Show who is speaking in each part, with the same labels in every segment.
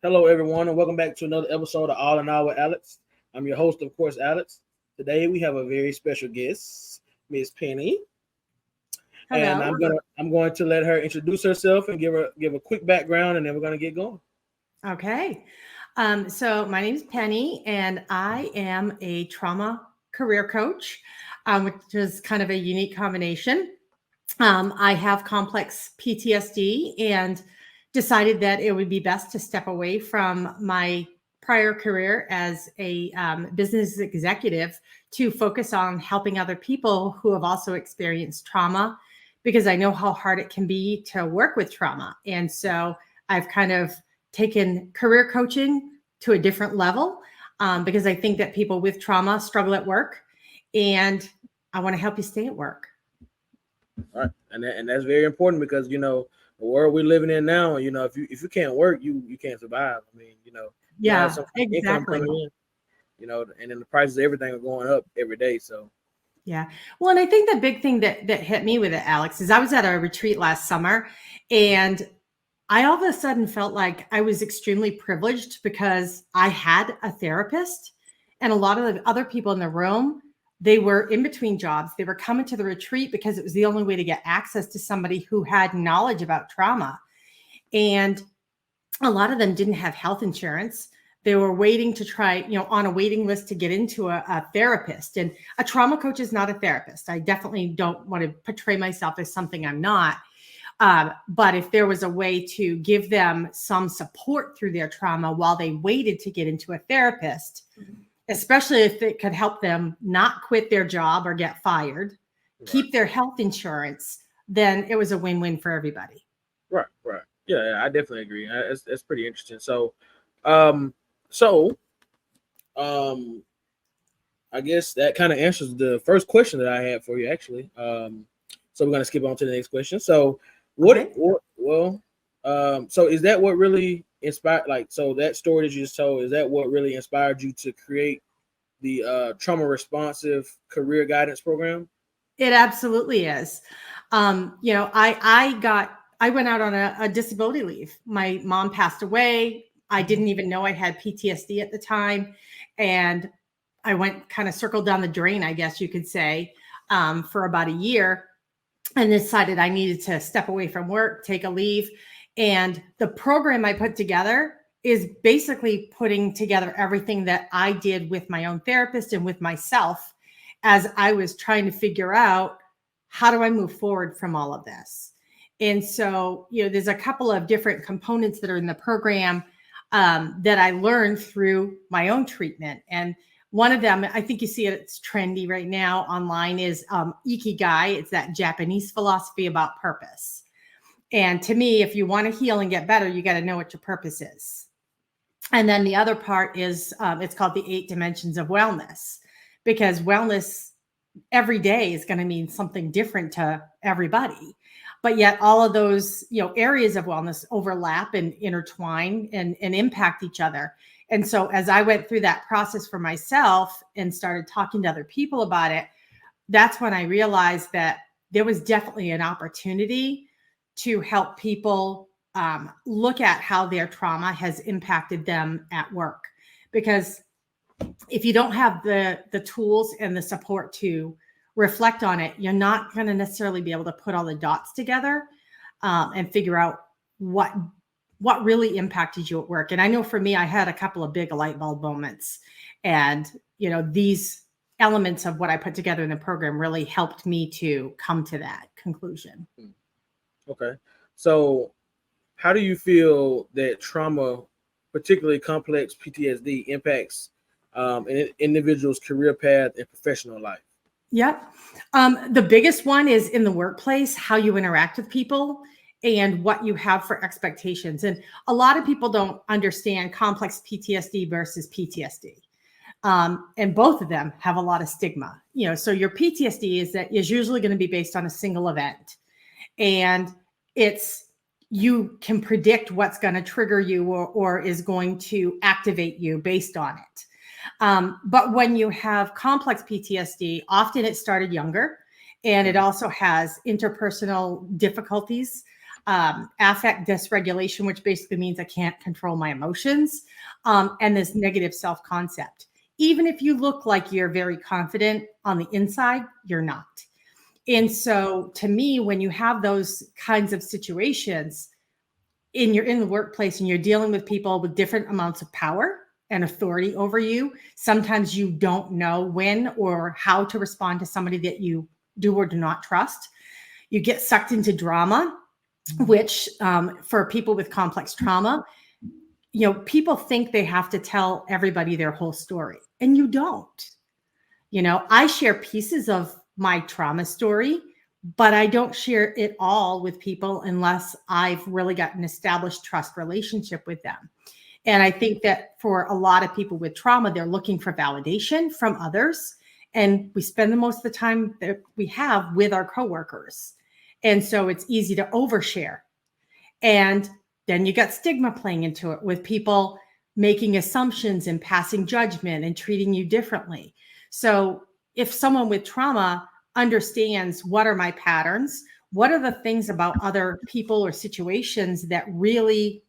Speaker 1: Hello, everyone, and welcome back to another episode of All in All with Alex. I'm your host, of course, Alex. Today we have a very special guest, Miss Penny, and
Speaker 2: Hello.
Speaker 1: I'm going to let her introduce herself and give a quick background, and then we're going to get going.
Speaker 2: Okay. So my name is Penny, and I am a trauma career coach, which is kind of a unique combination. I have complex PTSD and decided that it would be best to step away from my prior career as a business executive to focus on helping other people who have also experienced trauma because I know how hard it can be to work with trauma. And so I've kind of taken career coaching to a different level because I think that people with trauma struggle at work, and I want to help you stay at work.
Speaker 1: All right, and that's very important because the world we're living in now. If you can't work, you can't survive. I mean, you gotta have
Speaker 2: Yeah,
Speaker 1: some kind of income
Speaker 2: exactly.
Speaker 1: coming in. And then the prices of everything are going up every day. So
Speaker 2: Yeah. Well, and I think the big thing that hit me with it, Alex, is I was at a retreat last summer, and I all of a sudden felt like I was extremely privileged because I had a therapist, and a lot of the other people in the room, they were in between jobs. They were coming to the retreat because it was the only way to get access to somebody who had knowledge about trauma. And a lot of them didn't have health insurance. They were waiting to try, on a waiting list to get into a therapist. And a trauma coach is not a therapist. I definitely don't want to portray myself as something I'm not. But if there was a way to give them some support through their trauma while they waited to get into a therapist, especially if it could help them not quit their job or get fired,
Speaker 1: right,
Speaker 2: keep their health insurance, then it was a win-win for everybody.
Speaker 1: right. Yeah, I definitely agree. That's pretty interesting. Um, so, um, I guess that kind of answers the first question that I had for you, actually. So we're gonna skip on to the next question. So,
Speaker 2: Okay.
Speaker 1: so is that what really inspired? Like, so that story that you just told, is that what really inspired you to create the trauma responsive career guidance program?
Speaker 2: It absolutely is. I went out on a disability leave. My mom passed away. I didn't even know I had PTSD at the time, and I went kind of circled down the drain, I guess you could say, for about a year, and decided I needed to step away from work, take a leave. And the program I put together is basically putting together everything that I did with my own therapist and with myself as I was trying to figure out how do I move forward from all of this. And so, there's a couple of different components that are in the program that I learned through my own treatment. And one of them, I think you see it, it's trendy right now online, is Ikigai. It's that Japanese philosophy about purpose. And to me, if you want to heal and get better, you got to know what your purpose is. And then the other part is it's called the 8 dimensions of wellness, because wellness every day is going to mean something different to everybody. But yet all of those, areas of wellness overlap and intertwine and impact each other. And so as I went through that process for myself and started talking to other people about it, that's when I realized that there was definitely an opportunity to help people look at how their trauma has impacted them at work. Because if you don't have the tools and the support to reflect on it, you're not going to necessarily be able to put all the dots together and figure out what really impacted you at work. And I know for me, I had a couple of big light bulb moments, and these elements of what I put together in the program really helped me to come to that conclusion.
Speaker 1: Okay. So, how do you feel that trauma, particularly complex PTSD, impacts an individual's career path and professional life?
Speaker 2: Yep. The biggest one is in the workplace, how you interact with people and what you have for expectations. And a lot of people don't understand complex PTSD versus PTSD. And both of them have a lot of stigma. So your PTSD is usually going to be based on a single event. And you can predict what's going to trigger you or is going to activate you based on it. But when you have complex PTSD, often it started younger, and it also has interpersonal difficulties. affect dysregulation, which basically means I can't control my emotions, and this negative self-concept. Even if you look like you're very confident on the inside, you're not. And so to me, when you have those kinds of situations you're in the workplace and you're dealing with people with different amounts of power and authority over you, sometimes you don't know when or how to respond to somebody that you do or do not trust. You get sucked into drama, which for people with complex trauma, people think they have to tell everybody their whole story, and you don't. I share pieces of my trauma story, but I don't share it all with people unless I've really got an established trust relationship with them. And I think that for a lot of people with trauma, they're looking for validation from others. And we spend the most of the time that we have with our coworkers. And so it's easy to overshare. And then you got stigma playing into it with people making assumptions and passing judgment and treating you differently. So if someone with trauma understands what are my patterns, what are the things about other people or situations that really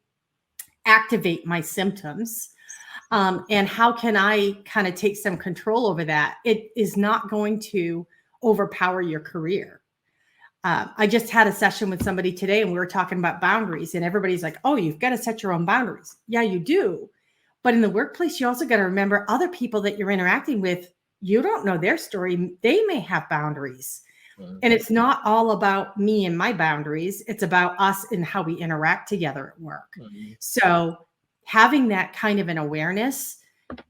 Speaker 2: activate my symptoms, and how can I kind of take some control over that, it is not going to overpower your career. I just had a session with somebody today and we were talking about boundaries, and everybody's like, oh, you've got to set your own boundaries. Yeah, you do. But in the workplace, you also got to remember other people that you're interacting with, you don't know their story. They may have boundaries. Mm-hmm. And it's not all about me and my boundaries. It's about us and how we interact together at work. Mm-hmm. So having that kind of an awareness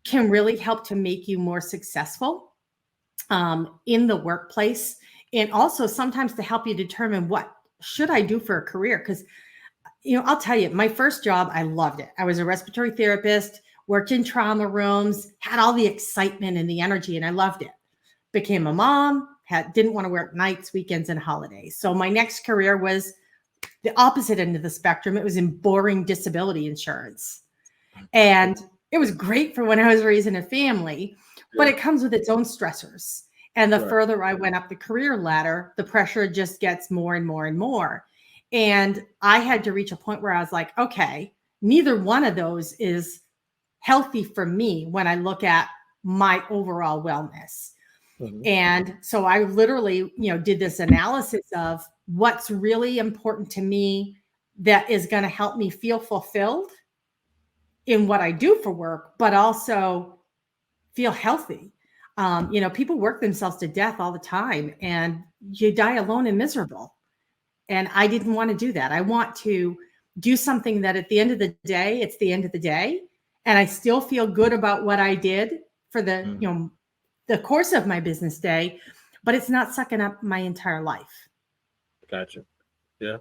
Speaker 2: can really help to make you more successful in the workplace. And also sometimes to help you determine what should I do for a career? Because, I'll tell you, my first job, I loved it. I was a respiratory therapist, worked in trauma rooms, had all the excitement and the energy, and I loved it. Became a mom, didn't want to work nights, weekends, and holidays. So my next career was the opposite end of the spectrum. It was in boring disability insurance. And it was great for when I was raising a family, but it comes with its own stressors. And the further I went up the career ladder, the pressure just gets more and more and more. And I had to reach a point where I was like, okay, neither one of those is healthy for me when I look at my overall wellness. Mm-hmm. And so I literally, did this analysis of what's really important to me that is going to help me feel fulfilled in what I do for work, but also feel healthy. People work themselves to death all the time and you die alone and miserable. And I didn't want to do that. I want to do something that at the end of the day, it's the end of the day. And I still feel good about what I did for the, the course of my business day, but it's not sucking up my entire life.
Speaker 1: Gotcha. Yeah,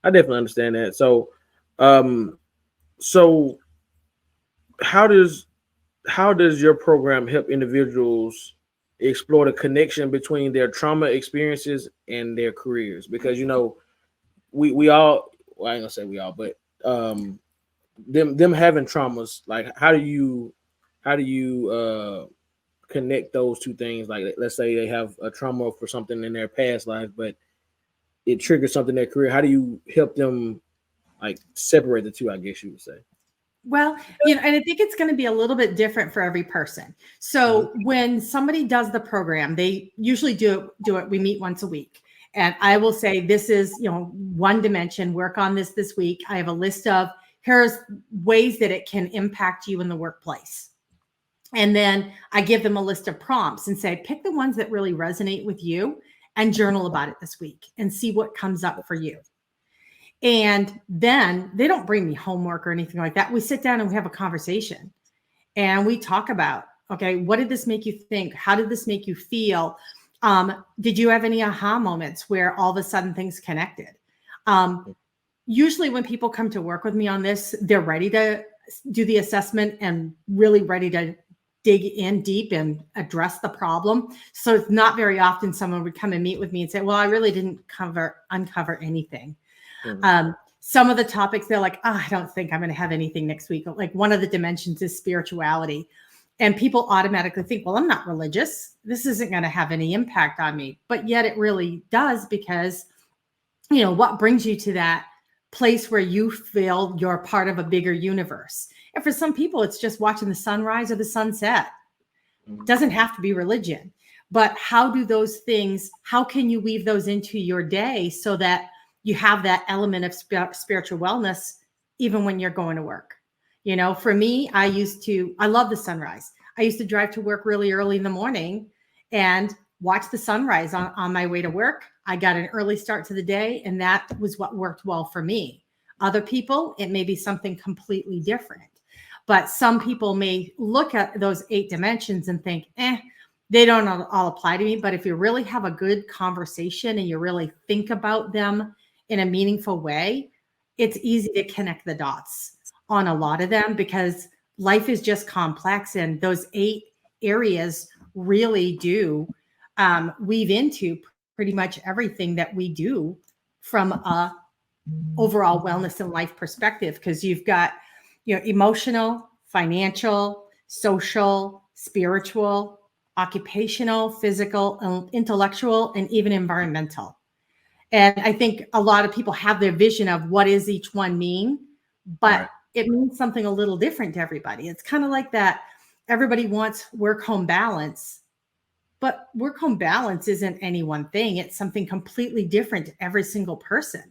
Speaker 1: I definitely understand that. So, how does your program help individuals explore the connection between their trauma experiences and their careers? Because we all, well, I ain't gonna say we all, but them having traumas, like how do you connect those two things? Like let's say they have a trauma for something in their past life, but it triggers something in their career. How do you help them like separate the two, I guess you would say?
Speaker 2: Well, and I think it's going to be a little bit different for every person. So when somebody does the program, they usually do it. We meet once a week. And I will say, this is, one dimension, work on this week. I have a list of, here's ways that it can impact you in the workplace. And then I give them a list of prompts and say, pick the ones that really resonate with you and journal about it this week and see what comes up for you. And then they don't bring me homework or anything like that. We sit down and we have a conversation and we talk about, okay, what did this make you think? How did this make you feel? Did you have any aha moments where all of a sudden things connected? Usually when people come to work with me on this, they're ready to do the assessment and really ready to dig in deep and address the problem. So it's not very often someone would come and meet with me and say, well, I really didn't uncover anything. Mm-hmm. Some of the topics, they're like, I don't think I'm going to have anything next week. Like one of the dimensions is spirituality. And people automatically think, well, I'm not religious. This isn't going to have any impact on me. But yet it really does, because, what brings you to that place where you feel you're part of a bigger universe. And for some people, it's just watching the sunrise or the sunset. It doesn't have to be religion, but how do those things, how can you weave those into your day so that you have that element of spiritual wellness even when you're going to work? You know, for me, I love the sunrise. I used to drive to work really early in the morning and watch the sunrise on my way to work. I got an early start to the day, and that was what worked well for me. Other people, it may be something completely different. But some people may look at those 8 dimensions and think, they don't all apply to me. But if you really have a good conversation and you really think about them in a meaningful way, it's easy to connect the dots on a lot of them, because life is just complex, and those 8 areas really do weave into pretty much everything that we do from a overall wellness and life perspective. Because you've got, emotional, financial, social, spiritual, occupational, physical, intellectual, and even environmental. And I think a lot of people have their vision of what does each one mean, but it means something a little different to everybody. It's kind of like that. Everybody wants work-home balance, but work-home balance isn't any one thing. It's something completely different to every single person.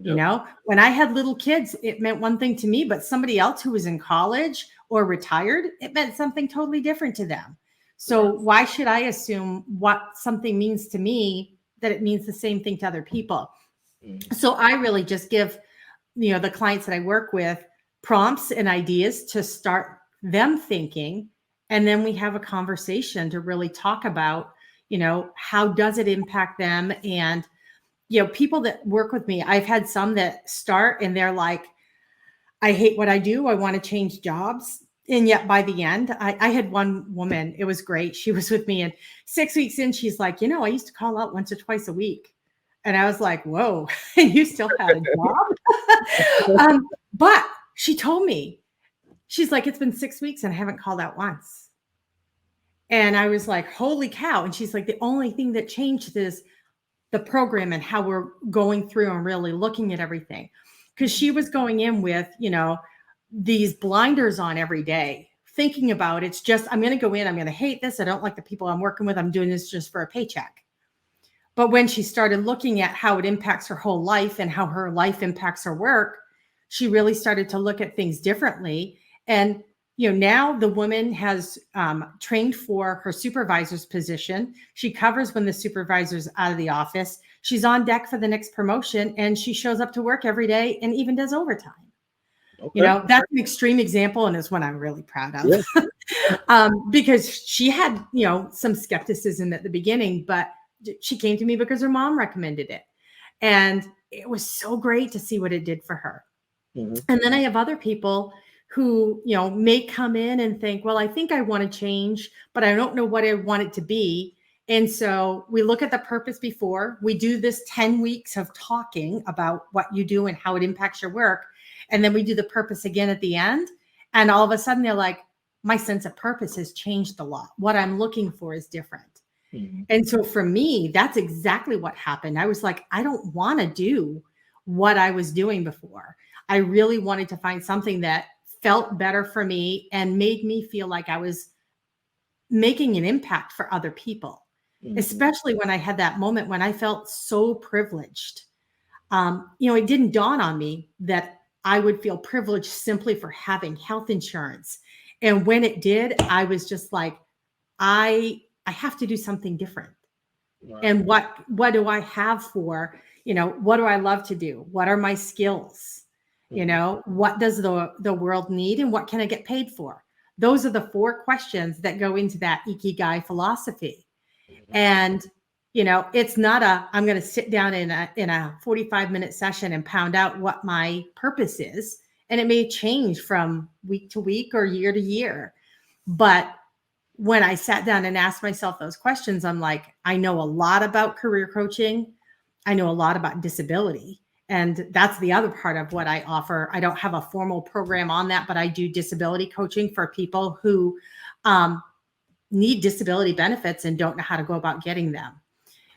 Speaker 2: Yep. You know, when I had little kids, it meant one thing to me, but somebody else who was in college or retired, it meant something totally different to them. So why should I assume what something means to me that it means the same thing to other people? So I really just give, the clients that I work with prompts and ideas to start them thinking. And then we have a conversation to really talk about, how does it impact them? And, people that work with me, I've had some that start and they're like, I hate what I do. I want to change jobs. And yet by the end, I had one woman, it was great. She was with me, and 6 weeks in, she's like, I used to call out once or twice a week. And I was like, whoa, you still had a job? But she told me, she's like, it's been 6 weeks and I haven't called out once. And I was like, holy cow. And she's like, the only thing that changed is the program and how we're going through and really looking at everything. Because she was going in with, these blinders on every day, thinking about it's just, I'm going to go in, I'm going to hate this. I don't like the people I'm working with. I'm doing this just for a paycheck. But when she started looking at how it impacts her whole life and how her life impacts her work, she really started to look at things differently. And, now the woman has trained for her supervisor's position. She covers when the supervisor's out of the office. She's on deck for the next promotion, and she shows up to work every day and even does overtime. Okay. That's an extreme example, and it's one I'm really proud of. Yeah. Because she had, some skepticism at the beginning, but she came to me because her mom recommended it. And it was so great to see what it did for her. Mm-hmm. And then I have other people who, may come in and think, well, I think I want to change, but I don't know what I want it to be. And so we look at the purpose before. We do this 10 weeks of talking about what you do and how it impacts your work. And then we do the purpose again at the end. And all of a sudden they're like, my sense of purpose has changed a lot. What I'm looking for is different. Mm-hmm. And so for me, that's exactly what happened. I was like, I don't want to do what I was doing before. I really wanted to find something that felt better for me and made me feel like I was making an impact for other people, mm-hmm. especially when I had that moment when I felt so privileged. It didn't dawn on me that I would feel privileged simply for having health insurance. And when it did, I was just like, I have to do something different. Right. And what do I have for, what do I love to do? What are my skills? What does the world need, and what can I get paid for? Those are the 4 questions that go into that Ikigai philosophy. And, it's not I'm going to sit down in a 45-minute session and pound out what my purpose is. And it may change from week to week or year to year. But when I sat down and asked myself those questions, I'm like, I know a lot about career coaching. I know a lot about disability. And that's the other part of what I offer. I don't have a formal program on that, but I do disability coaching for people who need disability benefits and don't know how to go about getting them.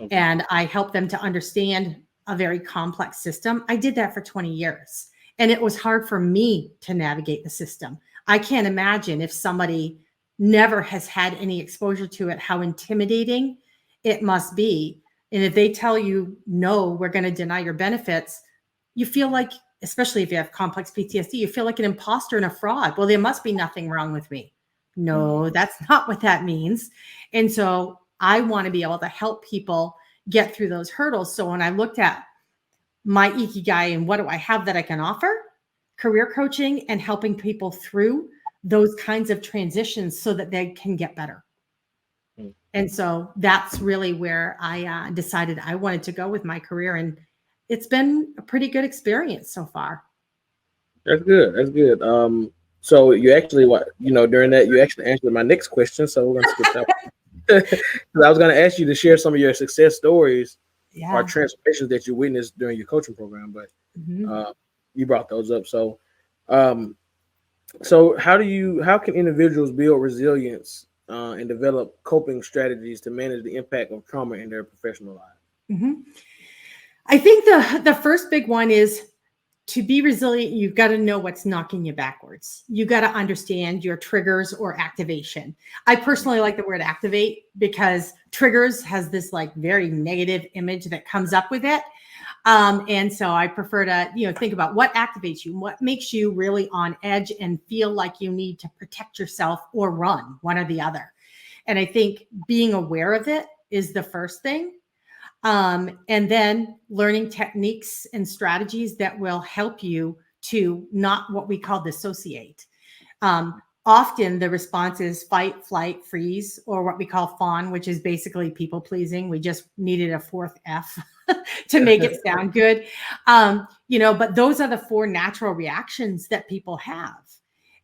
Speaker 2: Okay. And I help them to understand a very complex system. I did that for 20 years. And it was hard for me to navigate the system. I can't imagine if somebody never has had any exposure to it, how intimidating it must be. And if they tell you, no, we're going to deny your benefits, you feel like, especially if you have complex PTSD, you feel like an imposter and a fraud. Well, there must be nothing wrong with me. No, that's not what that means. And so I want to be able to help people get through those hurdles. So when I looked at my ikigai and what do I have that I can offer, career coaching and helping people through those kinds of transitions so that they can get better. And so that's really where I decided I wanted to go with my career. And it's been a pretty good experience so far.
Speaker 1: That's good. That's good. So you actually, during that, you actually answered my next question. So we're going to skip that. Because I was going to ask you to share some of your success stories or transformations that you witnessed during your coaching program, but you brought those up. So, how can individuals build resilience and develop coping strategies to manage the impact of trauma in their professional lives?
Speaker 2: I think the first big one is to be resilient. You've got to know what's knocking you backwards. You got to understand your triggers or activation. I personally like the word activate because triggers has this like very negative image that comes up with it. And so I prefer to, think about what activates you, what makes you really on edge and feel like you need to protect yourself or run, one or the other. And I think being aware of it is the first thing. And then learning techniques and strategies that will help you to not what we call dissociate. Often the response is fight, flight, freeze, or what we call fawn, which is basically people pleasing. We just needed a fourth F to make it sound good. But those are the 4 natural reactions that people have.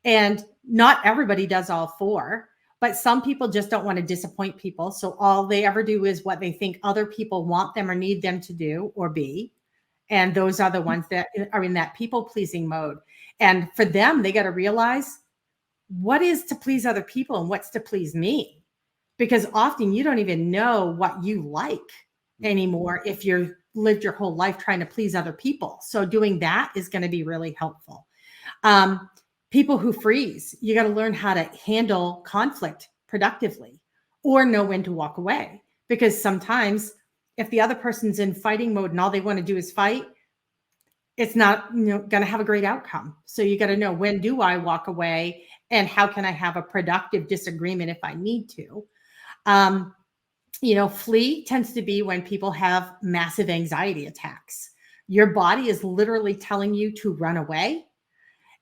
Speaker 2: And not everybody does all 4. But some people just don't want to disappoint people. So all they ever do is what they think other people want them or need them to do or be. And those are the ones that are in that people pleasing mode. And for them, they got to realize what is to please other people and what's to please me. Because often you don't even know what you like anymore if you've lived your whole life trying to please other people. So doing that is going to be really helpful. People who freeze, you got to learn how to handle conflict productively or know when to walk away. Because sometimes if the other person's in fighting mode and all they want to do is fight, it's not going to have a great outcome. So you got to know, when do I walk away and how can I have a productive disagreement if I need to? Flee tends to be when people have massive anxiety attacks. Your body is literally telling you to run away.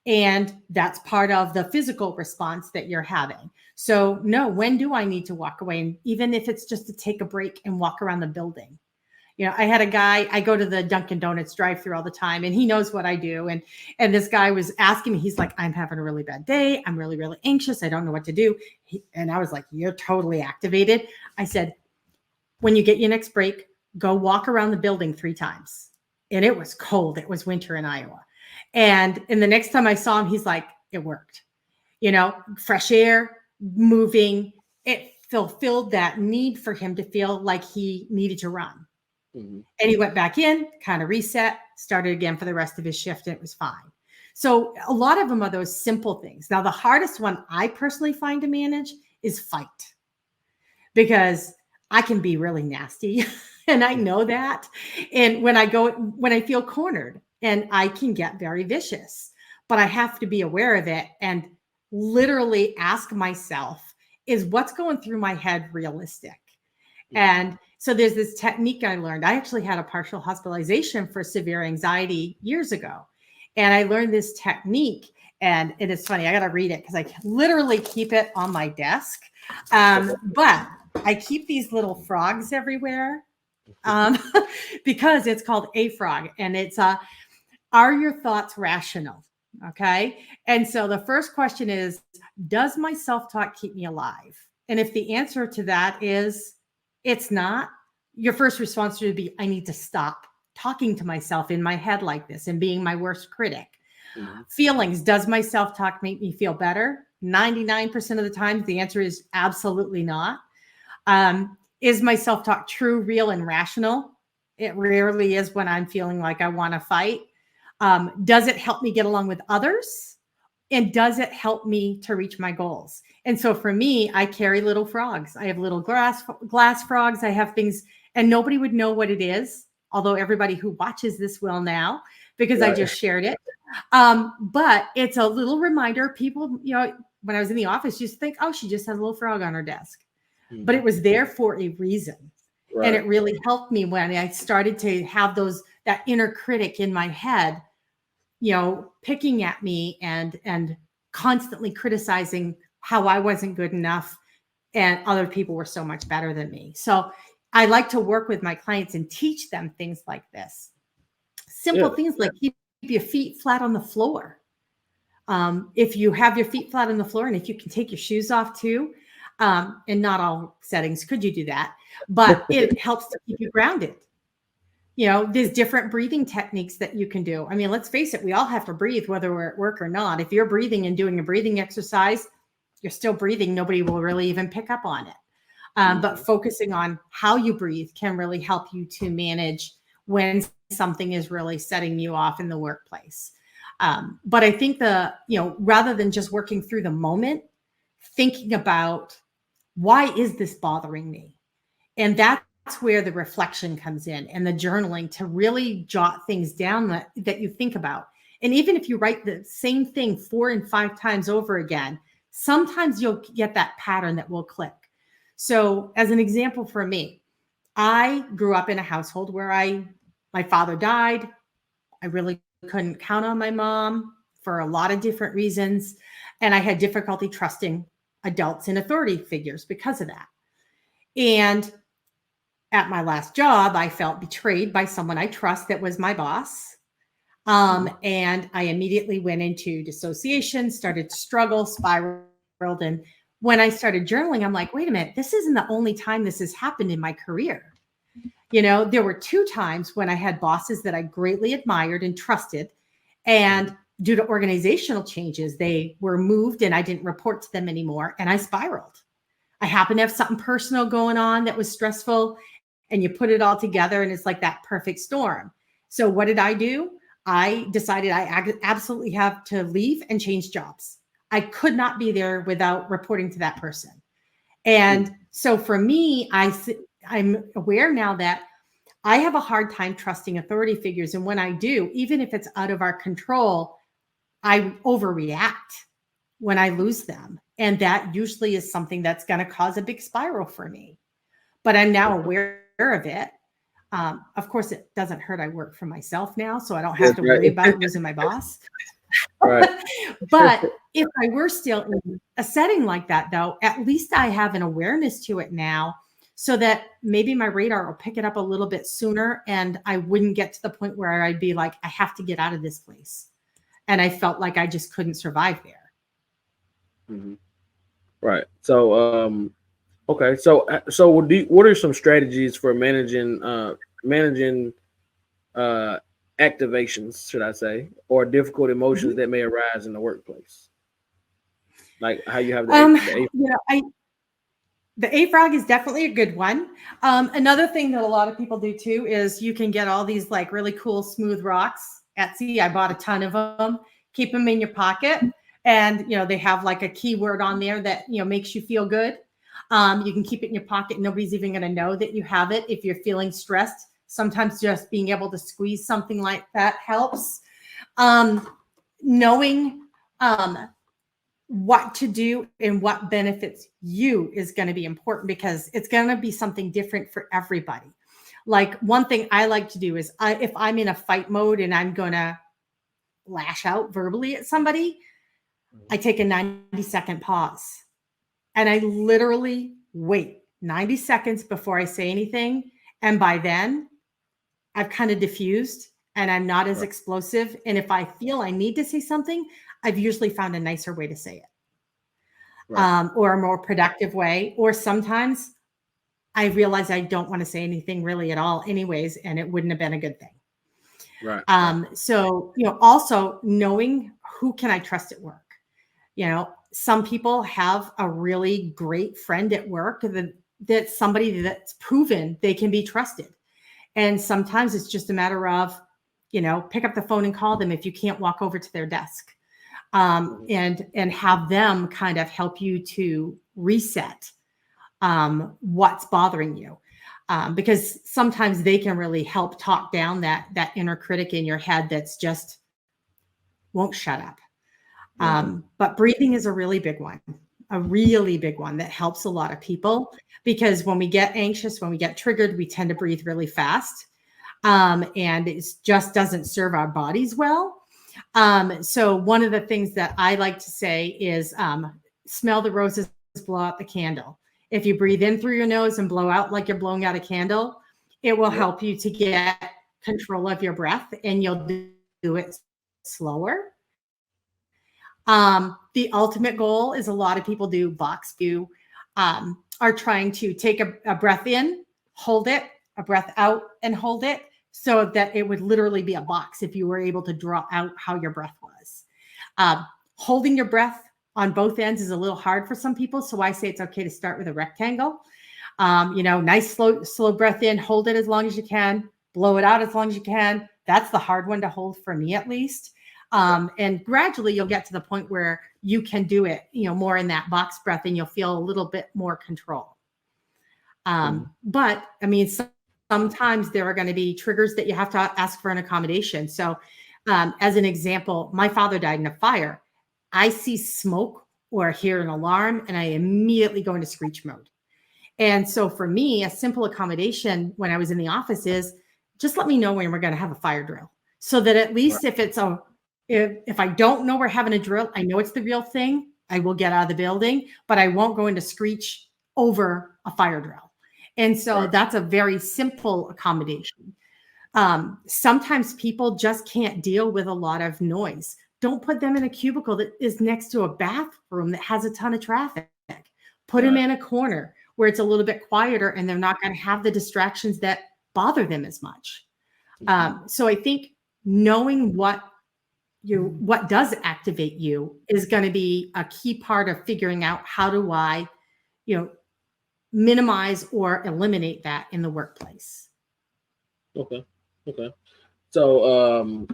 Speaker 2: And that's part of the physical response that you're having. So no, when do I need to walk away? And even if it's just to take a break and walk around the building. I had a guy, I go to the Dunkin' Donuts drive-through all the time and he knows what I do. And this guy was asking me, he's like, I'm having a really bad day. I'm really, really anxious. I don't know what to do. And I was like, you're totally activated. I said, when you get your next break, go walk around the building 3 times. And it was cold. It was winter in Iowa. And the next time I saw him, he's like, it worked. Fresh air, moving, it fulfilled that need for him to feel like he needed to run. Mm-hmm. And he went back in, kind of reset, started again for the rest of his shift, and it was fine. So a lot of them are those simple things. Now, the hardest one I personally find to manage is fight, because I can be really nasty and I know that. And when I feel cornered, and I can get very vicious, but I have to be aware of it and literally ask myself, is what's going through my head realistic? And so there's this technique I learned. I actually had a partial hospitalization for severe anxiety years ago. And I learned this technique, and it is funny. I got to read it because I literally keep it on my desk. But I keep these little frogs everywhere because it's called a frog, and it's are your thoughts rational? Okay. And so the first question is, does my self-talk keep me alive? And if the answer to that is it's not, your first response would be, I need to stop talking to myself in my head like this and being my worst critic. Mm-hmm. Feelings, does my self-talk make me feel better? 99% of the time, the answer is absolutely not. Is my self-talk true, real, and rational? It rarely is when I'm feeling like I want to fight. Does it help me get along with others? And does it help me to reach my goals? And so for me, I carry little frogs. I have little glass frogs. I have things, and nobody would know what it is, although everybody who watches this will now because I just shared it. But it's a little reminder. People, when I was in the office, just think, oh, she just has a little frog on her desk. But it was there for a reason. Right. And it really helped me when I started to have that inner critic in my head, picking at me and constantly criticizing how I wasn't good enough and other people were so much better than me. So I like to work with my clients and teach them things like this. Simple things like keep your feet flat on the floor. If you have your feet flat on the floor and if you can take your shoes off too, in not all settings could you do that, but it helps to keep you grounded. There's different breathing techniques that you can do. I mean, let's face it, we all have to breathe, whether we're at work or not. If you're breathing and doing a breathing exercise, you're still breathing. Nobody will really even pick up on it. But focusing on how you breathe can really help you to manage when something is really setting you off in the workplace. But I think rather than just working through the moment, thinking about why is this bothering me? And that's where the reflection comes in and the journaling to really jot things down that you think about. And even if you write the same thing 4 and 5 times over again, sometimes you'll get that pattern that will click. So as an example for me, I grew up in a household where my father died. I really couldn't count on my mom for a lot of different reasons. And I had difficulty trusting adults and authority figures because of that. And at my last job, I felt betrayed by someone I trust that was my boss. And I immediately went into dissociation, started to struggle, spiraled. And when I started journaling, I'm like, wait a minute, this isn't the only time this has happened in my career. There were 2 times when I had bosses that I greatly admired and trusted. And due to organizational changes, they were moved and I didn't report to them anymore. And I spiraled. I happened to have something personal going on that was stressful. And you put it all together and it's like that perfect storm. So what did I do? I decided I absolutely have to leave and change jobs. I could not be there without reporting to that person. And so for me, I'm aware now that I have a hard time trusting authority figures. And when I do, even if it's out of our control, I overreact when I lose them. And that usually is something that's going to cause a big spiral for me. But I'm now aware of it. Of course, it doesn't hurt. I work for myself now, so I don't have to worry about losing my boss. Right. But if I were still in a setting like that, though, at least I have an awareness to it now so that maybe my radar will pick it up a little bit sooner and I wouldn't get to the point where I'd be like, I have to get out of this place. And I felt like I just couldn't survive there.
Speaker 1: Mm-hmm. Right. So, okay. So what are some strategies for managing activations, should I say, or difficult emotions that may arise in the workplace? Like how you have
Speaker 2: the AFrog is definitely a good one. Another thing that a lot of people do too is you can get all these like really cool smooth rocks. Etsy, I bought a ton of them. Keep them in your pocket, and they have like a keyword on there that makes you feel good. You can keep it in your pocket. Nobody's even going to know that you have it if you're feeling stressed. Sometimes just being able to squeeze something like that helps. Knowing what to do and what benefits you is going to be important because it's going to be something different for everybody. Like one thing I like to do is if I'm in a fight mode and I'm going to lash out verbally at somebody, I take a 90-second pause and I literally wait 90 seconds before I say anything. And by then I've kind of diffused and I'm not as explosive. And if I feel I need to say something, I've usually found a nicer way to say it, or a more productive way. Or sometimes I realize I don't want to say anything really at all anyways, and it wouldn't have been a good thing. So, also knowing who can I trust at work. Some people have a really great friend at work that's somebody that's proven they can be trusted. And sometimes it's just a matter of, pick up the phone and call them if you can't walk over to their desk, and have them kind of help you to reset what's bothering you. Because sometimes they can really help talk down that inner critic in your head that's just won't shut up. But breathing is a really big one that helps a lot of people, because when we get anxious, when we get triggered, we tend to breathe really fast. And it just doesn't serve our bodies well. So one of the things that I like to say is smell the roses, blow out the candle. If you breathe in through your nose and blow out like you're blowing out a candle, it will help you to get control of your breath, and you'll do it slower. The ultimate goal is, a lot of people do box view, are trying to take a breath in, hold it, a breath out and hold it, so that it would literally be a box if you were able to draw out how your breath was. Holding your breath on both ends is a little hard for some people. So I say it's okay to start with a rectangle. Nice, slow breath in, hold it as long as you can, blow it out as long as you can. That's the hard one to hold for me, at least. And gradually you'll get to the point where you can do it, more in that box breath, and you'll feel a little bit more control. But I mean, sometimes there are going to be triggers that you have to ask for an accommodation. So as an example, my father died in a fire. I see smoke or hear an alarm, and I immediately go into screech mode. And so for me, a simple accommodation when I was in the office is just let me know when we're going to have a fire drill, so that at least if I don't know we're having a drill, I know it's the real thing, I will get out of the building, but I won't go into screech over a fire drill. And so that's a very simple accommodation. Sometimes people just can't deal with a lot of noise. Don't put them in a cubicle that is next to a bathroom that has a ton of traffic. Put them in a corner where it's a little bit quieter, and they're not going to have the distractions that bother them as much. So I think knowing what does activate you is going to be a key part of figuring out how do I, minimize or eliminate that in the workplace.
Speaker 1: Okay. So,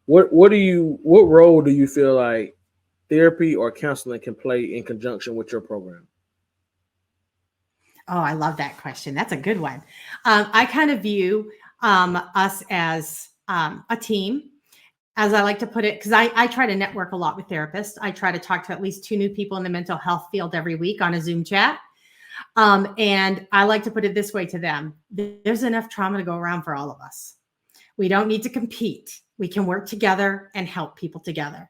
Speaker 1: what role do you feel like therapy or counseling can play in conjunction with your program?
Speaker 2: Oh, I love that question. That's a good one. I kind of view us as a team, as I like to put it, because I try to network a lot with therapists. I try to talk to at least 2 new people in the mental health field every week on a Zoom chat. And I like to put it this way to them: there's enough trauma to go around for all of us. We don't need to compete. We can work together and help people together.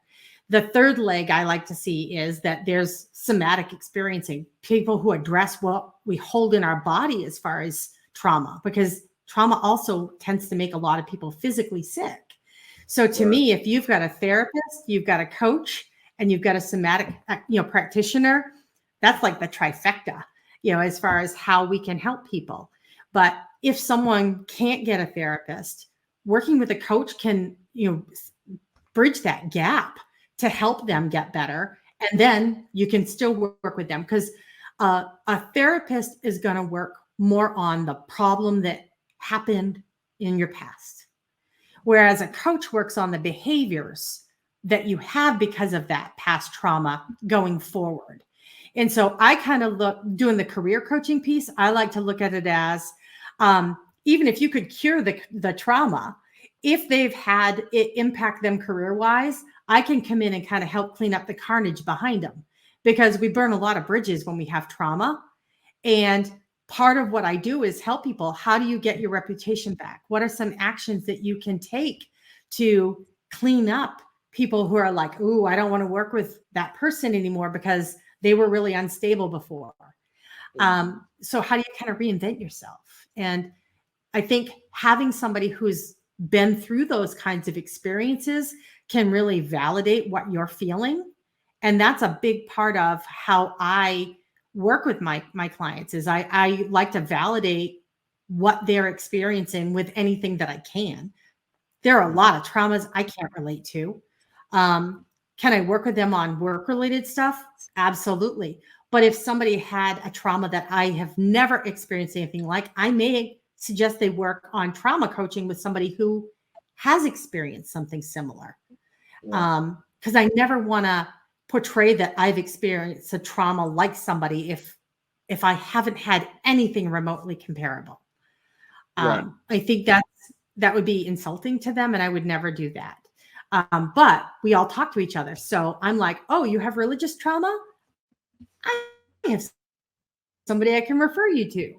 Speaker 2: The third leg I like to see is that there's somatic experiencing, people who address what we hold in our body as far as trauma, because trauma also tends to make a lot of people physically sick. So to me, if you've got a therapist, you've got a coach, and you've got a somatic, practitioner, that's like the trifecta, as far as how we can help people. But if someone can't get a therapist, working with a coach can, bridge that gap to help them get better. And then you can still work with them, because a therapist is going to work more on the problem that happened in your past, whereas a coach works on the behaviors that you have because of that past trauma going forward. And so I kind of look, doing the career coaching piece, I like to look at it as, even if you could cure the trauma, if they've had it impact them career-wise, I can come in and kind of help clean up the carnage behind them, because we burn a lot of bridges when we have trauma. And part of what I do is help people. How do you get your reputation back? What are some actions that you can take to clean up people who are like, ooh, I don't want to work with that person anymore because they were really unstable before. So how do you kind of reinvent yourself? And I think having somebody who's been through those kinds of experiences can really validate what you're feeling. And that's a big part of how I work with my clients, is I like to validate what they're experiencing with anything that I can. There are a lot of traumas I can't relate to. Can I work with them on work-related stuff? Absolutely. But if somebody had a trauma that I have never experienced anything like, I may suggest they work on trauma coaching with somebody who has experienced something similar. Because I never want to portray that I've experienced a trauma like somebody if I haven't had anything remotely comparable.
Speaker 1: Right.
Speaker 2: I think that would be insulting to them, and I would never do that. But we all talk to each other. So I'm like, oh, you have religious trauma? I have somebody I can refer you to.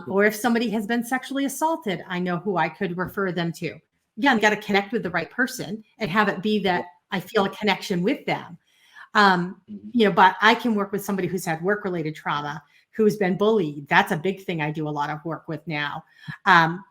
Speaker 2: Or if somebody has been sexually assaulted, I know who I could refer them to. Again, you got to connect with the right person and have it be that I feel a connection with them. But I can work with somebody who's had work-related trauma, who's been bullied. That's a big thing I do a lot of work with now.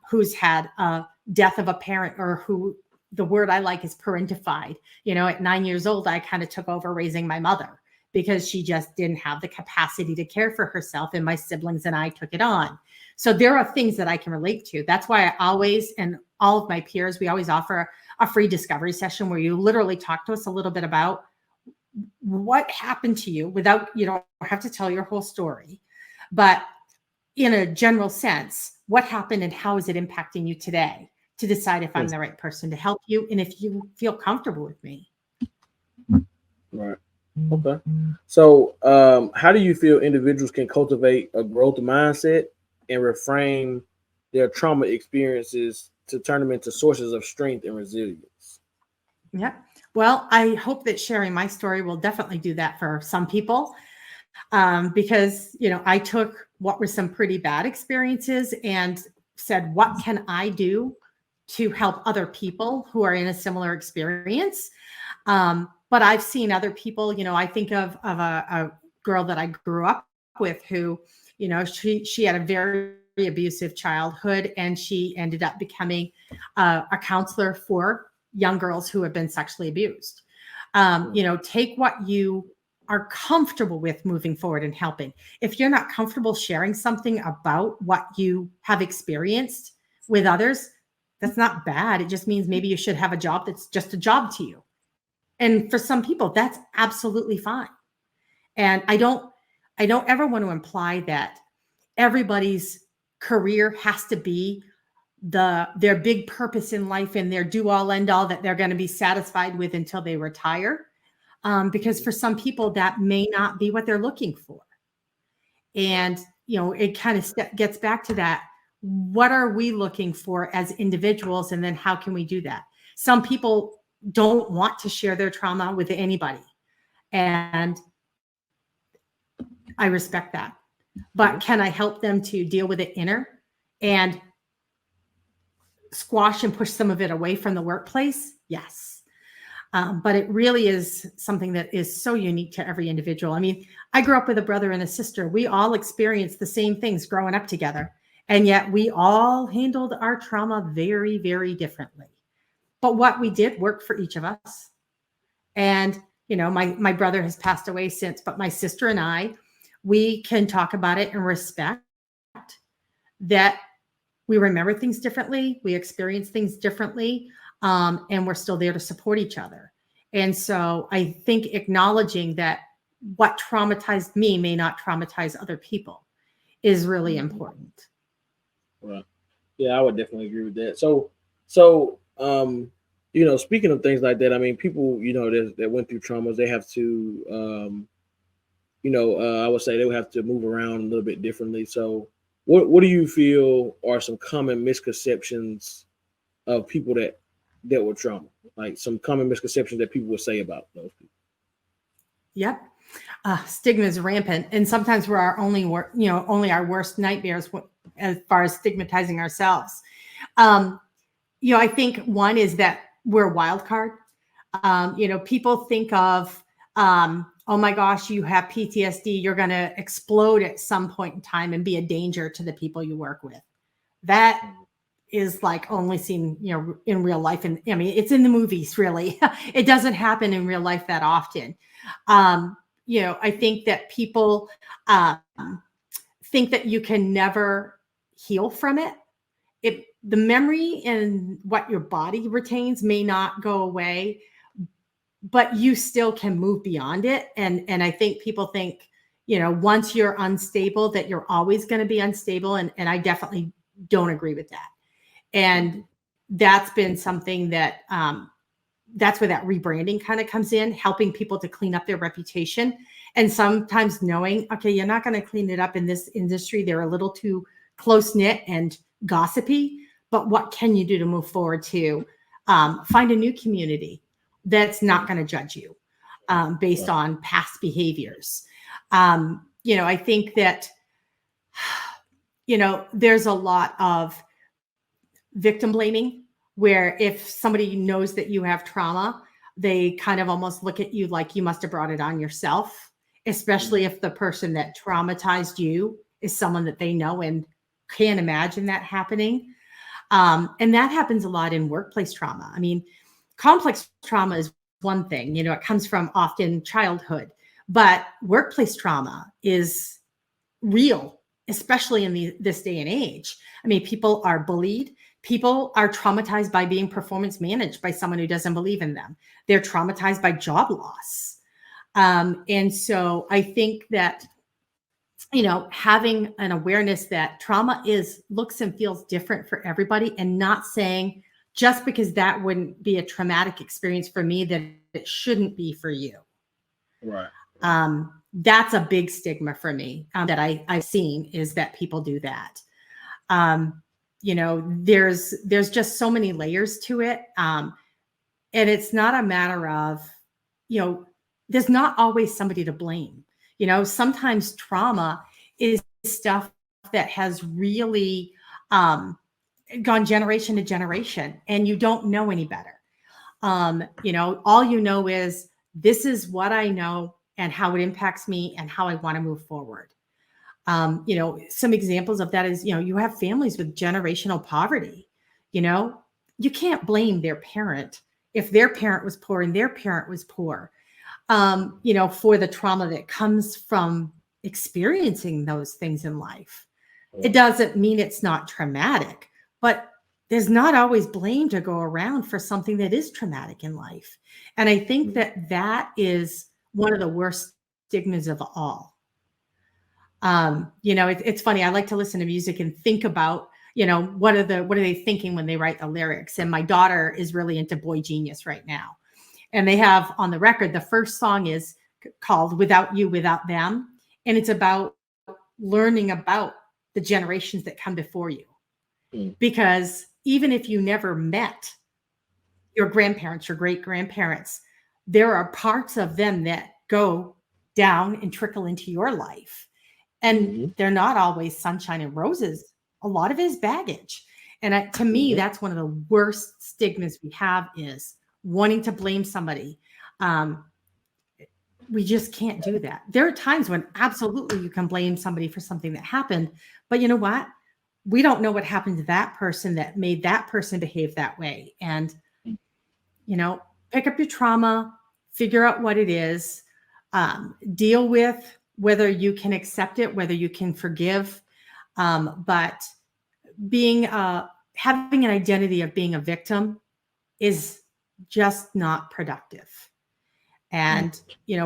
Speaker 2: Who's had a death of a parent, or who the word I like is parentified. At 9 years old, I kind of took over raising my mother because she just didn't have the capacity to care for herself, and my siblings and I took it on. So there are things that I can relate to. That's why I always, and all of my peers, we always offer a free discovery session where you literally talk to us a little bit about what happened to you without, you don't have to tell your whole story, but in a general sense, what happened and how is it impacting you today, to decide if I'm the right person to help you and if you feel comfortable with me.
Speaker 1: Right. Okay. So, how do you feel individuals can cultivate a growth mindset and reframe their trauma experiences to turn them into sources of strength and resilience?
Speaker 2: Yeah. Well, I hope that sharing my story will definitely do that for some people. Because, I took what were some pretty bad experiences and said, what can I do to help other people who are in a similar experience? But I've seen other people, I think of a girl that I grew up with who, she had a very abusive childhood, and she ended up becoming a counselor for young girls who have been sexually abused. Take what you are comfortable with moving forward and helping. If you're not comfortable sharing something about what you have experienced with others, that's not bad. It just means maybe you should have a job that's just a job to you. And for some people, that's absolutely fine. And I don't ever want to imply that everybody's career has to be their big purpose in life and their do all end all that they're going to be satisfied with until they retire. Because for some people that may not be what they're looking for. And, it kind of gets back to that. What are we looking for as individuals? And then how can we do that? Some people don't want to share their trauma with anybody. And I respect that. But can I help them to deal with it inner and squash and push some of it away from the workplace? Yes. But it really is something that is so unique to every individual. I mean, I grew up with a brother and a sister. We all experienced the same things growing up together. And yet we all handled our trauma very, very differently. But what we did worked for each of us. And, my brother has passed away since, but my sister and I, we can talk about it and respect that we remember things differently. We experience things differently. And we're still there to support each other. And so I think acknowledging that what traumatized me may not traumatize other people is really important.
Speaker 1: Right. Yeah, I would definitely agree with that. So, speaking of things like that, I mean, people, that went through traumas, they have to, I would say they would have to move around a little bit differently. So, what do you feel are some common misconceptions of people that dealt with trauma? Like some common misconceptions that people would say about those people?
Speaker 2: Yep. Stigma is rampant. And sometimes we're only our worst nightmares as far as stigmatizing ourselves. I think one is that we're a wild card. People think of, oh my gosh, you have PTSD. You're going to explode at some point in time and be a danger to the people you work with. That is like only seen, in real life. And I mean, it's in the movies, really. It doesn't happen in real life that often. I think that people think that you can never heal from it. The memory and what your body retains may not go away, but you still can move beyond it. And I think people think, once you're unstable, that you're always going to be unstable. And I definitely don't agree with that. And that's been something that that's where that rebranding kind of comes in, helping people to clean up their reputation. And sometimes knowing, okay, you're not going to clean it up in this industry. They're a little too close knit and gossipy, but what can you do to move forward to find a new community that's not going to judge you based on past behaviors? I think that, there's a lot of victim blaming, where if somebody knows that you have trauma, they kind of almost look at you like you must have brought it on yourself, especially if the person that traumatized you is someone that they know and can't imagine that happening. And that happens a lot in workplace trauma. I mean, complex trauma is one thing, it comes from often childhood, but workplace trauma is real, especially in this day and age. I mean, people are bullied. People are traumatized by being performance managed by someone who doesn't believe in them. They're traumatized by job loss. And so I think that, having an awareness that trauma looks and feels different for everybody, and not saying just because that wouldn't be a traumatic experience for me, that it shouldn't be for you.
Speaker 1: Right.
Speaker 2: That's a big stigma for me that I've seen, is that people do that. There's just so many layers to it. And it's not a matter of, there's not always somebody to blame. Sometimes trauma is stuff that has really gone generation to generation, and you don't know any better. All you know is, this is what I know and how it impacts me and how I want to move forward. Some examples of that is, you have families with generational poverty. You can't blame their parent if their parent was poor and their parent was poor, for the trauma that comes from experiencing those things in life. It doesn't mean it's not traumatic, but there's not always blame to go around for something that is traumatic in life. And I think that is one of the worst stigmas of all. It's funny. I like to listen to music and think about, what are they thinking when they write the lyrics? And my daughter is really into Boy Genius right now. And they have on the record, the first song is called Without You, Without Them. And it's about learning about the generations that come before you. Because even if you never met your grandparents, your great grandparents, there are parts of them that go down and trickle into your life. And they're not always sunshine and roses. A lot of it is baggage. And to me, that's one of the worst stigmas we have, is wanting to blame somebody. We just can't do that. There are times when absolutely you can blame somebody for something that happened, but you know what? We don't know what happened to that person that made that person behave that way. And, pick up your trauma, figure out what it is, deal with whether you can accept it, whether you can forgive. But having an identity of being a victim is just not productive. And,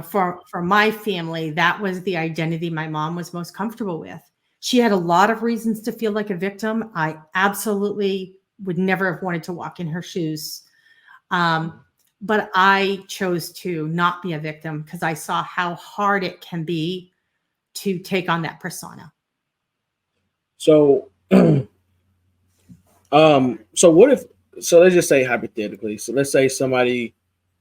Speaker 2: for my family, that was the identity my mom was most comfortable with. She had a lot of reasons to feel like a victim. I absolutely would never have wanted to walk in her shoes. But I chose to not be a victim, because I saw how hard it can be to take on that persona.
Speaker 1: So, so let's just say hypothetically, so let's say somebody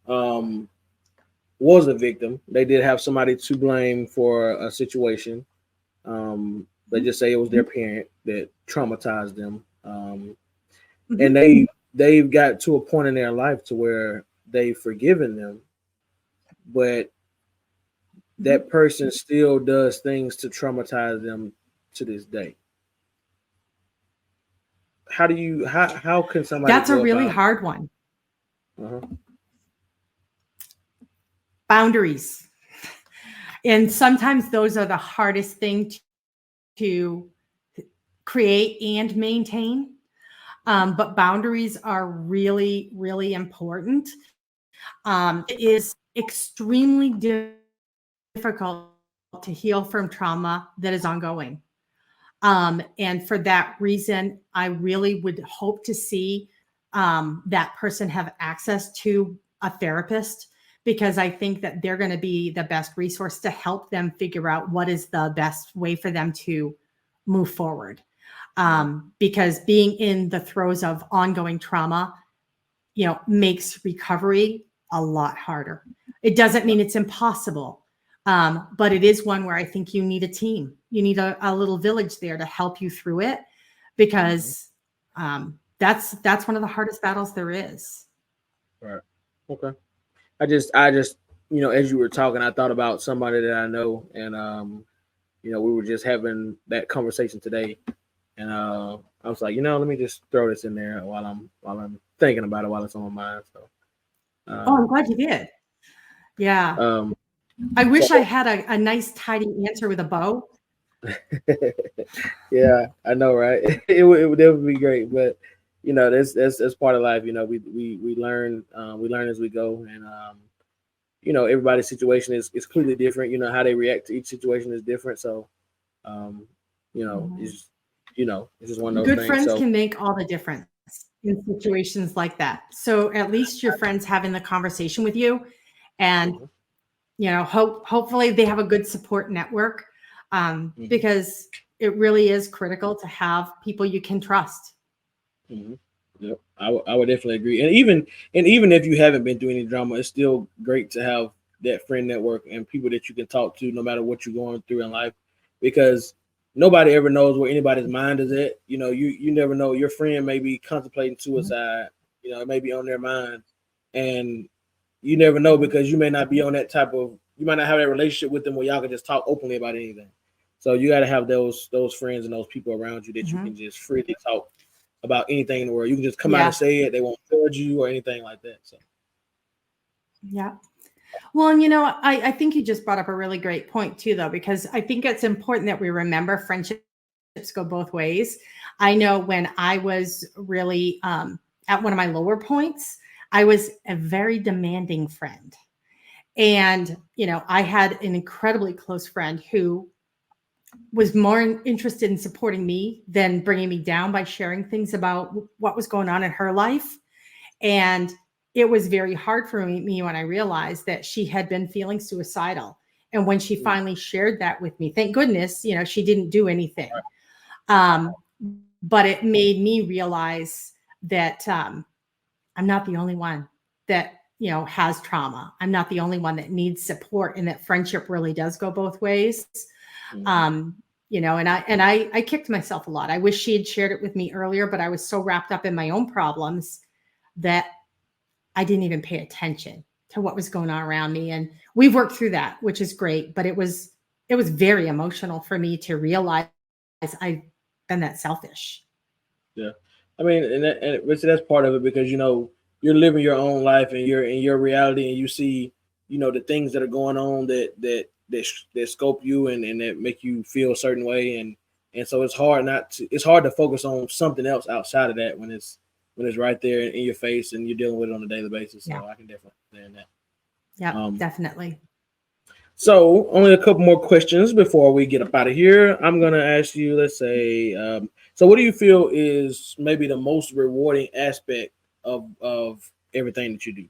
Speaker 1: was a victim. They did have somebody to blame for a situation. Let's just say it was their parent that traumatized them. And they've got to a point in their life to where they've forgiven them, but that person still does things to traumatize them to this day. How can somebody?
Speaker 2: That's a really hard one. Boundaries. And sometimes those are the hardest thing to create and maintain. But boundaries are really, really important. It is extremely difficult to heal from trauma that is ongoing. And for that reason, I really would hope to see that person have access to a therapist, because I think that they're going to be the best resource to help them figure out what is the best way for them to move forward. Because being in the throes of ongoing trauma, makes recovery a lot harder. It doesn't mean it's impossible, but it is one where I think you need a team. You need a little village there to help you through it, because that's one of the hardest battles there is.
Speaker 1: Right. Okay. I just, as you were talking, I thought about somebody that I know, and we were just having that conversation today, and I was like, let me just throw this in there while I'm thinking about it, while it's on my mind. So,
Speaker 2: I'm glad you did. Yeah. I wish I had a nice tidy answer with a bow.
Speaker 1: Yeah, I know, right? It would definitely be great, but that's part of life. We learn as we go, and everybody's situation is clearly different. How they react to each situation is different. So, it's it's just one of those
Speaker 2: Good
Speaker 1: things.
Speaker 2: friends
Speaker 1: So,
Speaker 2: can make all the difference in situations like that. So at least your friends having the conversation with you, and hopefully they have a good support network, because it really is critical to have people you can trust.
Speaker 1: Yep, I would definitely agree. And even if you haven't been through any drama, it's still great to have that friend network and people that you can talk to no matter what you're going through in life, because nobody ever knows where anybody's mind is at. You never know. Your friend may be contemplating suicide. It may be on their mind, and you never know, because you may not be on that type of. You might not have that relationship with them where y'all can just talk openly about anything. So you got to have those friends and those people around you that you can just freely talk about anything in the world. You can just come out and say it. They won't judge you or anything like that. So,
Speaker 2: yeah. Well, and I think you just brought up a really great point too, though, because I think it's important that we remember friendships go both ways. I know when I was really at one of my lower points, I was a very demanding friend. And, I had an incredibly close friend who was more interested in supporting me than bringing me down by sharing things about what was going on in her life. And it was very hard for me when I realized that she had been feeling suicidal. And when she finally shared that with me, thank goodness, she didn't do anything. But it made me realize that I'm not the only one that, has trauma. I'm not the only one that needs support, and that friendship really does go both ways. And I kicked myself a lot. I wish she had shared it with me earlier, but I was so wrapped up in my own problems that I didn't even pay attention to what was going on around me. And we've worked through that, which is great. But it was very emotional for me to realize I've been that selfish.
Speaker 1: Yeah, I mean, and that's part of it, because you're living your own life, and you're in your reality, and you see the things that are going on that scope you, and that make you feel a certain way, and so it's hard to focus on something else outside of that when it's right there in your face and you're dealing with it on a daily basis. So I can definitely understand that.
Speaker 2: Yeah, definitely.
Speaker 1: So only a couple more questions before we get up out of here. I'm going to ask you, let's say, so what do you feel is maybe the most rewarding aspect of everything that you do?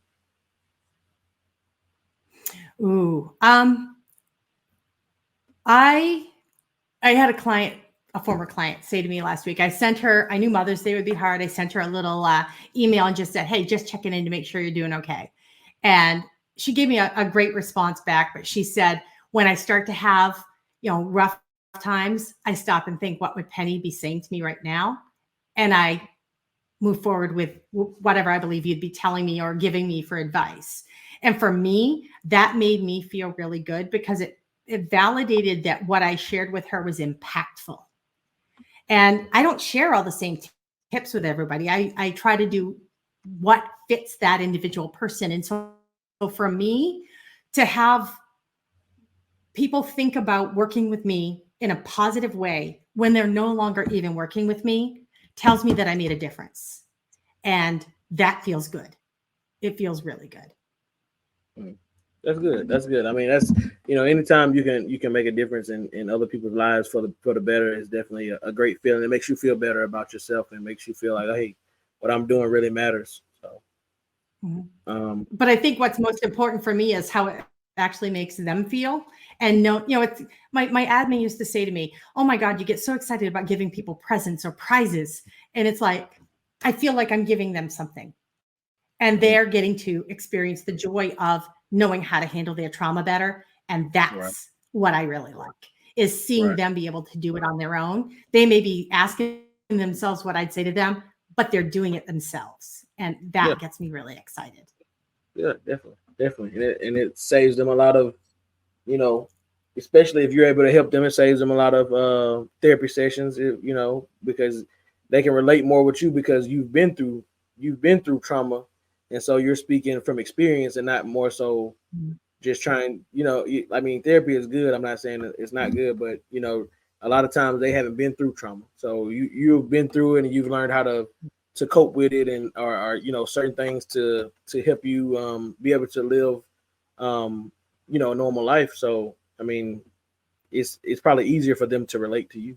Speaker 2: Ooh, I had a former client say to me last week, I knew Mother's Day would be hard. I sent her a little email and just said, hey, just checking in to make sure you're doing okay. And she gave me a great response back, but she said, when I start to have, rough times, I stop and think, what would Penny be saying to me right now? And I move forward with whatever I believe you'd be telling me or giving me for advice. And for me, that made me feel really good, because it validated that what I shared with her was impactful. And I don't share all the same tips with everybody. I try to do what fits that individual person. And so for me to have people think about working with me in a positive way when they're no longer even working with me tells me that I made a difference. And that feels good. It feels really good.
Speaker 1: That's good. That's good. I mean, that's anytime you can make a difference in other people's lives for the better is definitely a great feeling. It makes you feel better about yourself and makes you feel like, hey, what I'm doing really matters. So,
Speaker 2: Mhm.
Speaker 1: um,
Speaker 2: But I think what's most important for me is how it actually makes them feel. And no, it's my admin used to say to me, "Oh my God, you get so excited about giving people presents or prizes." And it's like, I feel like I'm giving them something. And
Speaker 1: mhm,
Speaker 2: they're getting to experience the joy of knowing how to handle their trauma better. And
Speaker 1: right,
Speaker 2: that's what I really like, is seeing
Speaker 1: right,
Speaker 2: them be able to do it on their own. They may be asking themselves what I'd say to them, but they're doing it themselves. And
Speaker 1: yeah,
Speaker 2: that gets me really excited.
Speaker 1: yeah, definitely, definitely, and it saves them a lot of you know, especially if you're able to help them, it saves them a lot of therapy sessions. Because they can relate more with you because you've been through trauma, and so you're speaking from experience and not more so just trying. I mean, therapy is good. I'm not saying that it's not good, but a lot of times they haven't been through trauma, so you've been through it and you've learned how to cope with it and or certain things to help you be able to live um, a normal life. So I mean, it's probably easier for them to relate to you.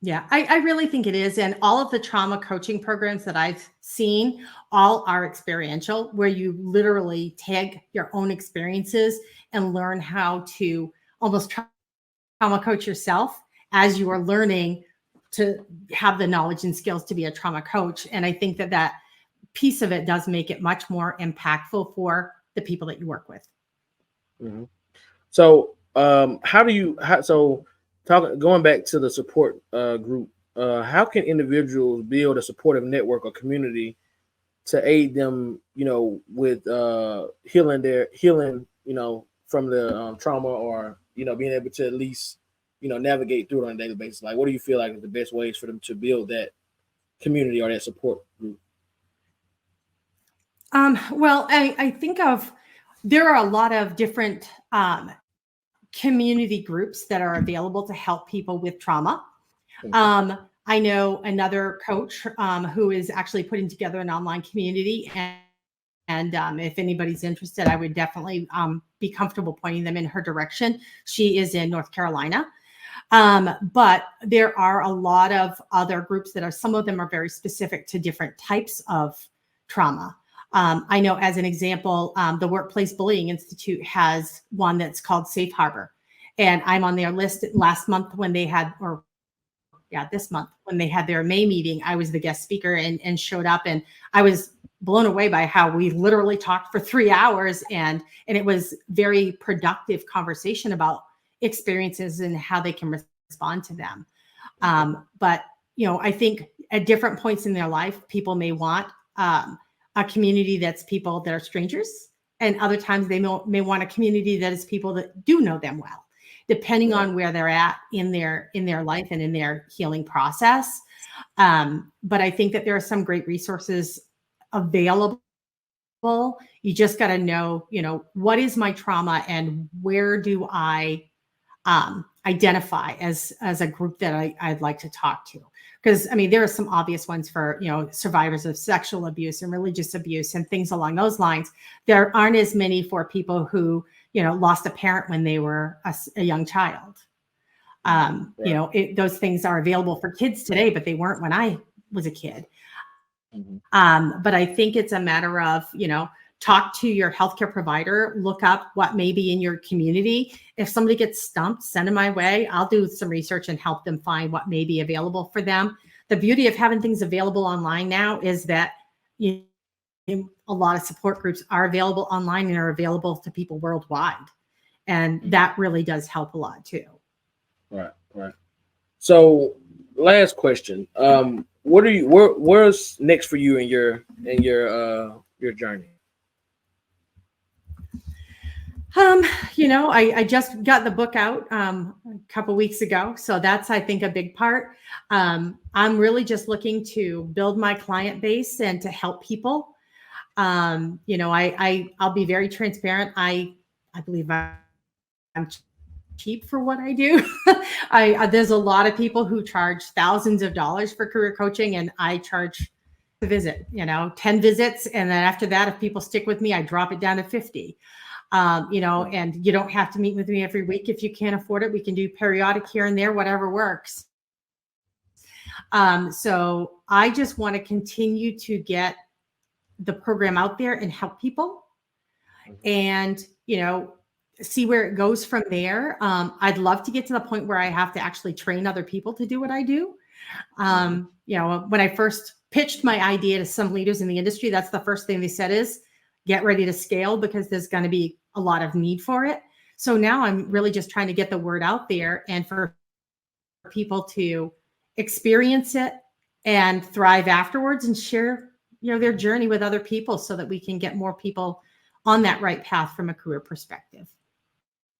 Speaker 2: Yeah, I really think it is. And all of the trauma coaching programs that I've seen, all are experiential, where you literally take your own experiences and learn how to almost trauma coach yourself as you are learning to have the knowledge and skills to be a trauma coach. And I think that that piece of it does make it much more impactful for the people that you work with.
Speaker 1: Hmm. So how do you how, so talking going back to the support group, how can individuals build a supportive network or community to aid them, with healing, from the trauma or being able to at least navigate through it on a daily basis? Like, what do you feel like is the best ways for them to build that community or that support group?
Speaker 2: Well, I think of there are a lot of different community groups that are available to help people with trauma.
Speaker 1: Mhm.
Speaker 2: Um, I know another coach who is actually putting together an online community, and if anybody's interested, I would definitely be comfortable pointing them in her direction. She is in North Carolina. But there are a lot of other groups that are, some of them are very specific to different types of trauma. I know, as an example, the Workplace Bullying Institute has one that's called Safe Harbor. And I'm on their list. Last month when they had, or yeah, this month when they had their May meeting, I was the guest speaker and showed up, and I was blown away by how we literally talked for 3 hours, and it was very productive conversation about experiences and how they can respond to them.
Speaker 1: Okay.
Speaker 2: But I think at different points in their life, people may want a community that's people that are strangers, and other times they may want a community that is people that do know them well, depending
Speaker 1: Right.
Speaker 2: on where they're at in their life and in their healing process. But I think that there are some great resources available. You just got to know, what is my trauma and where do I identify as a group that I'd like to talk to. Because I mean, there are some obvious ones for survivors of sexual abuse and religious abuse and things along those lines. There aren't as many for people who lost a parent when they were a young child.
Speaker 1: Right.
Speaker 2: Those things are available for kids today, but they weren't when I was a kid.
Speaker 1: Hmm.
Speaker 2: But I think it's a matter of, talk to your healthcare provider, look up what may be in your community. If somebody gets stumped, send them my way. I'll do some research and help them find what may be available for them. The beauty of having things available online now is that a lot of support groups are available online and are available to people worldwide. And
Speaker 1: Hmm.
Speaker 2: that really does help a lot too.
Speaker 1: Right. Right. So, last question. What are you? Where's next for you in your journey?
Speaker 2: Um, I just got the book out a couple weeks ago, so that's, I think, a big part. I'm really just looking to build my client base and to help people. I'll be very transparent. I believe I'm cheap for what I do. There's a lot of people who charge thousands of dollars for career coaching, and I charge a visit. 10 visits, and then after that, if people stick with me, I drop it down to 50. And you don't have to meet with me every week. If you can't afford it, we can do periodic here and there, whatever works. So I just want to continue to get the program out there and help people and, see where it goes from there. I'd love to get to the point where I have to actually train other people to do what I do. When I first pitched my idea to some leaders in the industry, that's the first thing they said is get ready to scale because there's going to be a lot of need for it. So now I'm really just trying to get the word out there and for people to experience it and thrive afterwards and share, their journey with other people so that we can get more people on that right path from a career perspective.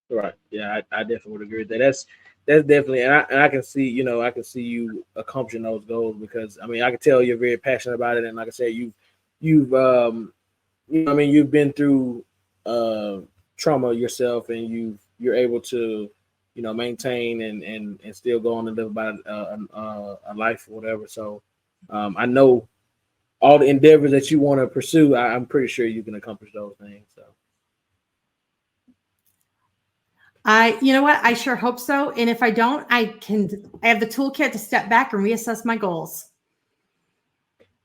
Speaker 1: Right. Yeah, I definitely would agree with that. That's definitely, and I can see, I can see you accomplishing those goals because I can tell you're very passionate about it, and like I said, you've been through trauma yourself, and you're able to, maintain and still go on and live about a life or whatever. So I know all the endeavors that you want to pursue. I'm pretty sure you can accomplish those things. So.
Speaker 2: You know what? I sure hope so. And if I don't, I have the toolkit to step back and reassess my goals.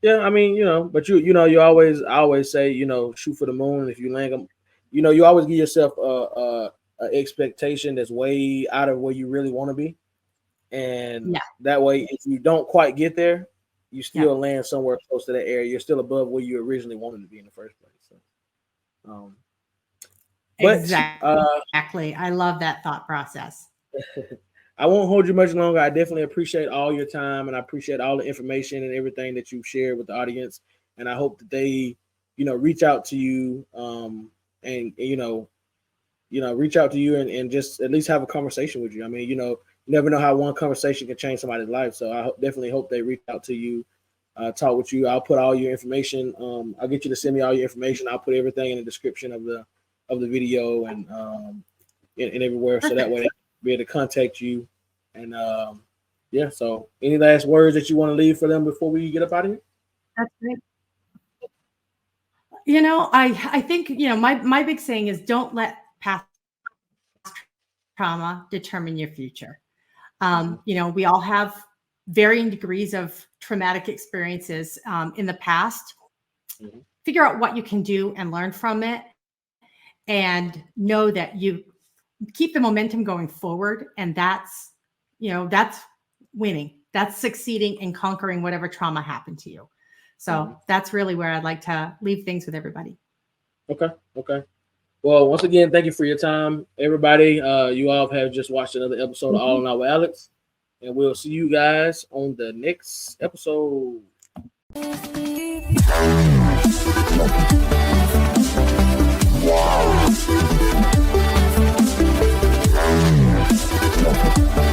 Speaker 1: Yeah, but you always say, shoot for the moon. And if you land them, you always give yourself a expectation that's way out of where you really want to be. And that way, if you don't quite get there, you still land somewhere close to that area. You're still above where you originally wanted to be in the first place. So,
Speaker 2: exactly. I love that thought process.
Speaker 1: I won't hold you much longer. I definitely appreciate all your time, and I appreciate all the information and everything that you've shared with the audience. And I hope that they, reach out to you, and reach out to you and just at least have a conversation with you. You never know how one conversation can change somebody's life. So I definitely hope they reach out to you, talk with you. I'll put all your information. I'll get you to send me all your information. I'll put everything in the description of the video and everywhere.
Speaker 2: Perfect.
Speaker 1: So that way they be able to contact you. And so any last words that you want to leave for them before we get up out of here?
Speaker 2: That's great. I think, my big saying is don't let past trauma determine your future. We all have varying degrees of traumatic experiences in the past. Mm-hmm. Figure out what you can do and learn from it, and know that you keep the momentum going forward. And that's winning. That's succeeding and conquering whatever trauma happened to you. So that's really where I'd like to leave things with everybody.
Speaker 1: Okay. Well, once again, thank you for your time, everybody. You all have just watched another episode of All In All with Alex, and we'll see you guys on the next episode.